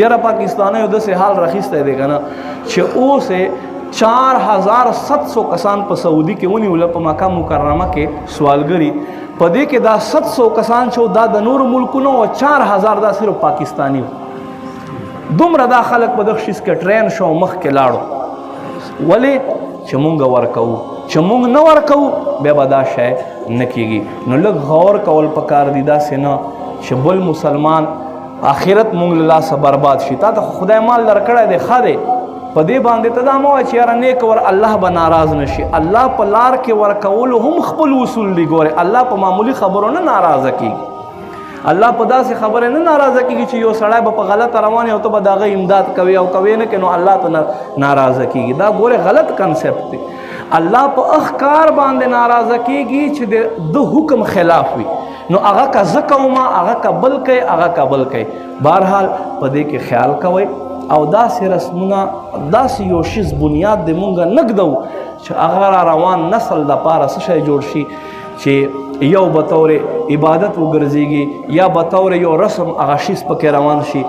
یاره پاکستانیو داسې حال راخیستی دی که نه چې اوس 4700 کسان په سعودي کې ونیوله په مکه مکرمه کې سوالګري په دې کې دا 700 کسان چې دا د نورو ملکونو او 4000 دا صرف پاکستانی دومره دا خلک په دغه شیز کې ټرین شو مخکې لاړو ولې چې مونږ ورکوو چې مونږ نه ورکوو بیا به دا شی نه کېږي نو لږ غور کول پکار دي داسې نه چې بل مسلمان آخرت مونږ له لاسه برباد شي تا ته خدای مال درکړی دی ښه دی په دې باندې ته دا مه وایه چې یاره نیک ور الله به ناراض نه شي الله په لار کې ورکولو هم خپل اصول دي ګورې الله په معمولي خبرو نه ناراضه کېږي الله په داسې خبره نه ناراضه کېږي چې یو سړی به په غلطه روان او ته به د هغه امداد کوي او کوي نه کې نو الله ته ناراضه کېږي دا ګورې غلط کنسپټ دی الله په اخکار باندې ناراضه کېږي چې د حکم خلاف وي نو هغه که زه کومه هغه که بل کوي هغه که بل کوي بهرحال په دې کې خیال کوئ او داسې رسمونه داسې یو شیز بنیاد د مونږ نږدو چې هغه را روان نسل دپاره څه شی جوړ شي چې یو به طور عبادت وګرځېږي یا به طور یو رسم هغه شیز پکې روان شي